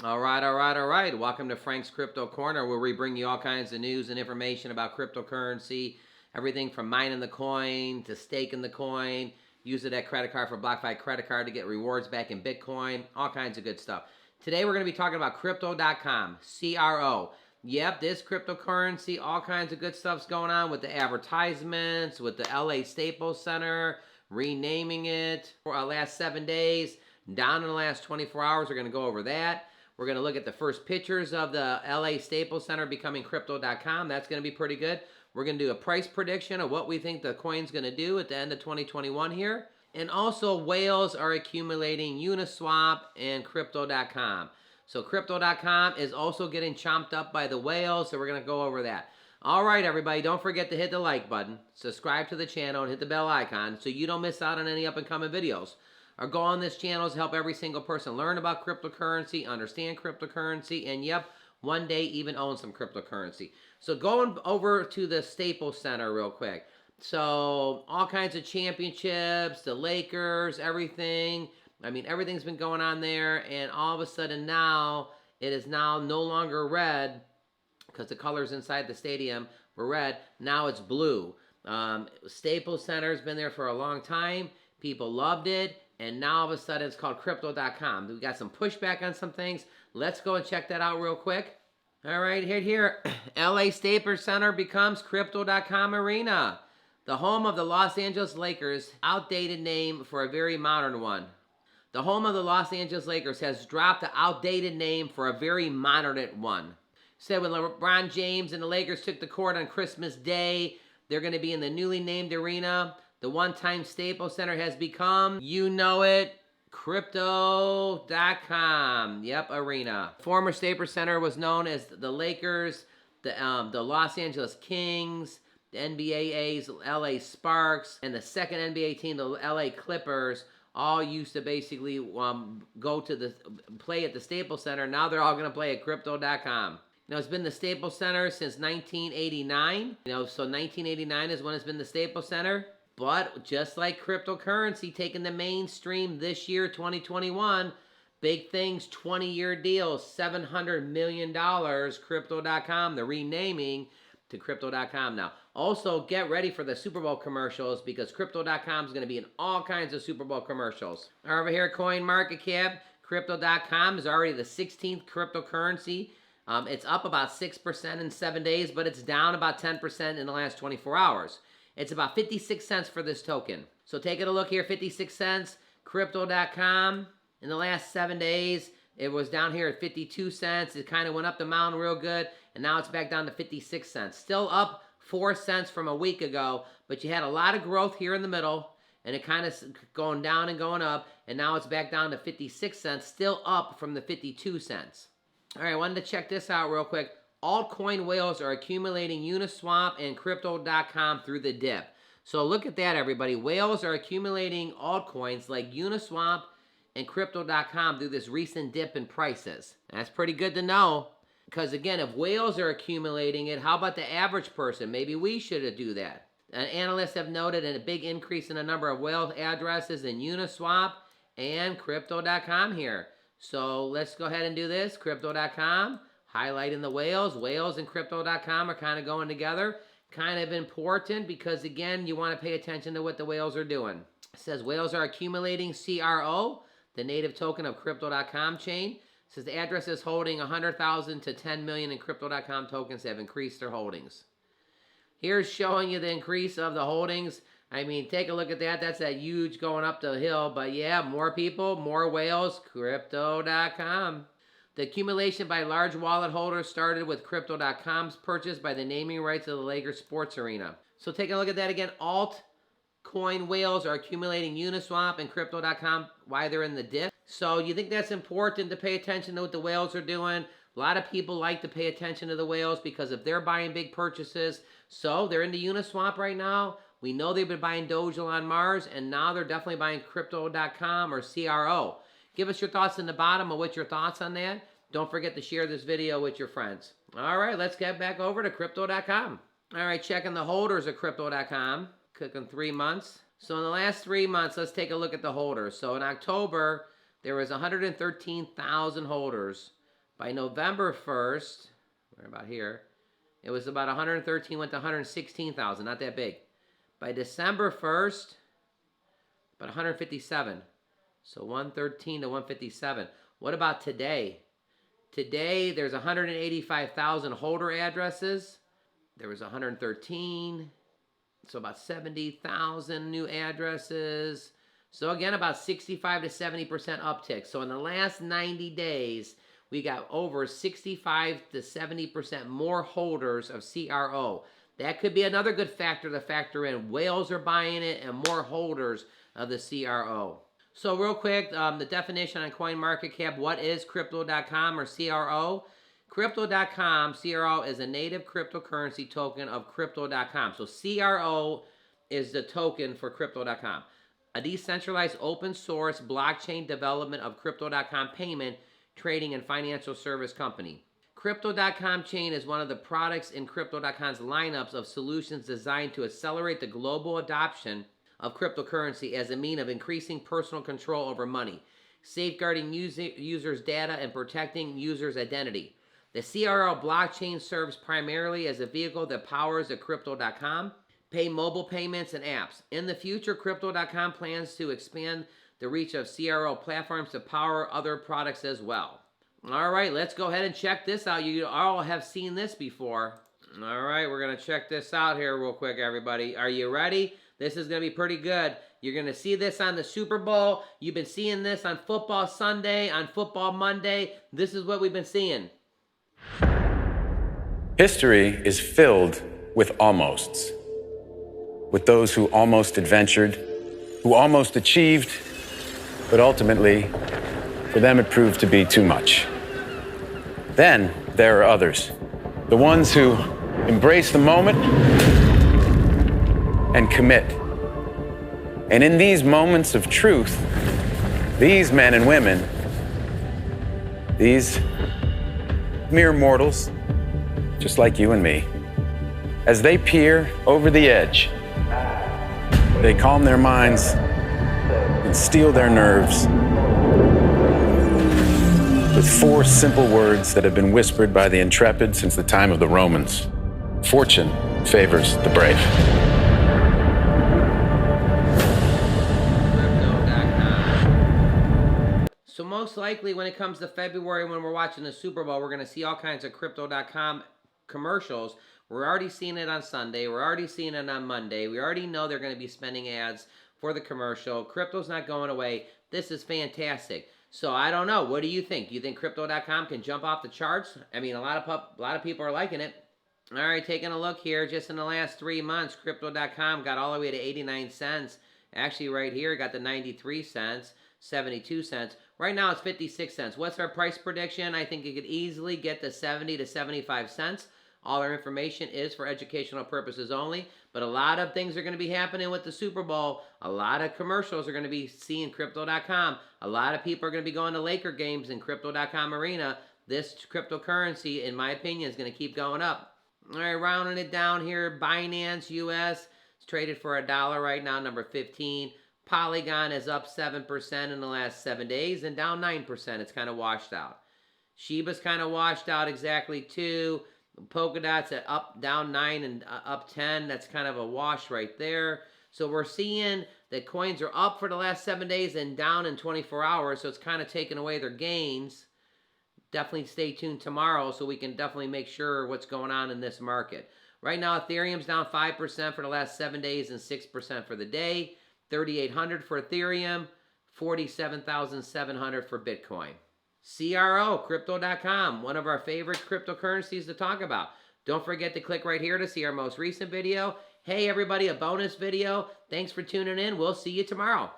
All right. Welcome to Frank's Crypto Corner, where we bring you all kinds of news and information about cryptocurrency. Everything from mining the coin to staking the coin. Use it at credit card for BlockFi credit card to get rewards back in Bitcoin. All kinds of good stuff. Today we're going to be talking about crypto.com, CRO. Yep, this cryptocurrency, all kinds of good stuff's going on with the advertisements, with the LA Staples Center, renaming it for the last 7 days. Down in the last 24 hours, we're going to go over that. We're going to look at the first pictures of the LA Staples Center becoming crypto.com. That's going to be pretty good. We're going to do a price prediction of what we think the coin's going to do at the end of 2021 here. And also, whales are accumulating Uniswap and crypto.com. So crypto.com is also getting chomped up by the whales, so we're going to go over that. All right, everybody, don't forget to hit the like button, subscribe to the channel, and hit the bell icon so you don't miss out on any up-and-coming videos. Our goal on this channel is to help every single person learn about cryptocurrency, understand cryptocurrency, and yep, one day even own some cryptocurrency. So going over to the Staples Center real quick. So all kinds of championships, the Lakers, everything. I mean, everything's been going on there, and all of a sudden now, it is now no longer red, because the colors inside the stadium were red. Now it's blue. Staples Center has been there for a long time. People loved it. And now all of a sudden it's called crypto.com. We got some pushback on some things. Let's go and check that out real quick. All right, here. LA Staples Center becomes crypto.com arena. The home of the Los Angeles Lakers, outdated name for a very modern one. The home of the Los Angeles Lakers has dropped the outdated name for a very modern one. Said when LeBron James and the Lakers took the court on Christmas Day, they're going to be in the newly named arena. The one-time Staples Center has become, you know it, crypto.com. Yep, arena. Former Staples Center was known as the Lakers, the Los Angeles Kings, the NBA's LA Sparks, and the second NBA team, the LA Clippers, all used to basically go to the play at the Staples Center. Now they're all going to play at crypto.com. It's been the Staples Center since 1989. So 1989 is when it's been the Staples Center. But just like cryptocurrency taking the mainstream this year, 2021, big things, 20-year deals, $700 million, crypto.com, the renaming to crypto.com now. Also, get ready for the Super Bowl commercials because crypto.com is going to be in all kinds of Super Bowl commercials. Over here, CoinMarketCap, crypto.com is already the 16th cryptocurrency. It's up about 6% in 7 days, but it's down about 10% in the last 24 hours. It's about 56 cents for this token. So taking a look here, 56 cents, crypto.com. In the last 7 days, it was down here at 52 cents. It kind of went up the mountain real good, and now it's back down to 56 cents. Still up 4 cents from a week ago, but you had a lot of growth here in the middle, and it kind of going down and going up, and now it's back down to 56 cents, still up from the 52 cents. All right, I wanted to check this out real quick. Altcoin whales are accumulating Uniswap and crypto.com through the dip. So look at that, everybody. Whales are accumulating altcoins like Uniswap and crypto.com through this recent dip in prices. That's pretty good to know. Because again, if whales are accumulating it, how about the average person? Maybe we should do that. Analysts have noted a big increase in the number of whale addresses in Uniswap and crypto.com here. So let's go ahead and do this. Crypto.com. Highlighting the whales. Whales and crypto.com are kind of going together. Kind of important because, again, you want to pay attention to what the whales are doing. It says whales are accumulating CRO, the native token of crypto.com chain. It says the address is holding 100,000 to 10 million in crypto.com tokens have increased their holdings. Here's showing you the increase of the holdings. I mean, take a look at that. That's that huge going up the hill. But yeah, more people, more whales, crypto.com. The accumulation by large wallet holders started with crypto.com's purchase by the naming rights of the Lakers sports arena. So take a look at that again. Altcoin whales are accumulating Uniswap and crypto.com while they're in the dip. So you think that's important to pay attention to what the whales are doing. A lot of people like to pay attention to the whales because if they're buying big purchases, so they're into Uniswap right now. We know they've been buying Doge on Mars, and now they're definitely buying crypto.com or CRO. Give us your thoughts in the bottom of what's your thoughts on that. Don't forget to share this video with your friends. All right, let's get back over to crypto.com. All right, checking the holders of crypto.com. Clicking 3 months. So in the last 3 months, let's take a look at the holders. So in October, there was 113,000 holders. By November 1st, right about here, it was about 113, went to 116,000, not that big. By December 1st, about 157. So 113 to 157. What about today? Today, there's 185,000 holder addresses. There was 113. So about 70,000 new addresses. So again, about 65 to 70% uptick. So in the last 90 days, we got over 65 to 70% more holders of CRO. That could be another good factor to factor in. Whales are buying it and more holders of the CRO. So real quick, the definition on CoinMarketCap, what is crypto.com or CRO? Crypto.com, CRO, is a native cryptocurrency token of Crypto.com. So CRO is the token for Crypto.com. A decentralized open source blockchain development of Crypto.com payment, trading, and financial service company. Crypto.com chain is one of the products in Crypto.com's lineups of solutions designed to accelerate the global adoption of cryptocurrency as a means of increasing personal control over money, safeguarding users' data, and protecting users' identity. The CRO blockchain serves primarily as a vehicle that powers the Crypto.com, pay mobile payments, and apps. In the future, Crypto.com plans to expand the reach of CRO platforms to power other products as well. All right, let's go ahead and check this out. You all have seen this before. All right, we're going to check this out here real quick, everybody. Are you ready? This is going to be pretty good. You're going to see this on the Super Bowl. You've been seeing this on Football Sunday, on Football Monday. This is what we've been seeing. History is filled with almosts. With those who almost adventured, who almost achieved, but ultimately, for them it proved to be too much. Then there are others, the ones who embrace the moment and commit. And in these moments of truth, these men and women, these mere mortals, just like you and me, as they peer over the edge, they calm their minds and steel their nerves with 4 simple words that have been whispered by the intrepid since the time of the Romans. Fortune favors the brave. So most likely when it comes to February, when we're watching the Super Bowl, we're going to see all kinds of Crypto.com commercials. We're already seeing it on Sunday. We're already seeing it on Monday. We already know they're going to be spending ads for the commercial. Crypto's not going away. This is fantastic. So I don't know. What do you think? Do you think Crypto.com can jump off the charts? I mean, a lot of people are liking it. All right, taking a look here. Just in the last 3 months, Crypto.com got all the way to 89 cents. Actually, right here, got the 93 cents, 72 cents. Right now, it's 56 cents. What's our price prediction? I think it could easily get to 70 to 75 cents. All our information is for educational purposes only, but a lot of things are going to be happening with the Super Bowl. A lot of commercials are going to be seeing Crypto.com. A lot of people are going to be going to Laker games in Crypto.com arena. This cryptocurrency, in my opinion, is going to keep going up. All right, rounding it down here, Binance US is traded for $1 right now, number 15. Polygon is up 7% in the last 7 days and down 9%. It's kind of washed out. Shiba's kind of washed out exactly too. Polkadot's at up, down 9 and up 10. That's kind of a wash right there. So we're seeing that coins are up for the last 7 days and down in 24 hours. So it's kind of taking away their gains. Definitely stay tuned tomorrow so we can definitely make sure what's going on in this market. Right now, Ethereum's down 5% for the last 7 days and 6% for the day. 3,800 for Ethereum, 47,700 for Bitcoin. CRO, Crypto.com, one of our favorite cryptocurrencies to talk about. Don't forget to click right here to see our most recent video. Hey everybody, a bonus video. Thanks for tuning in. We'll see you tomorrow.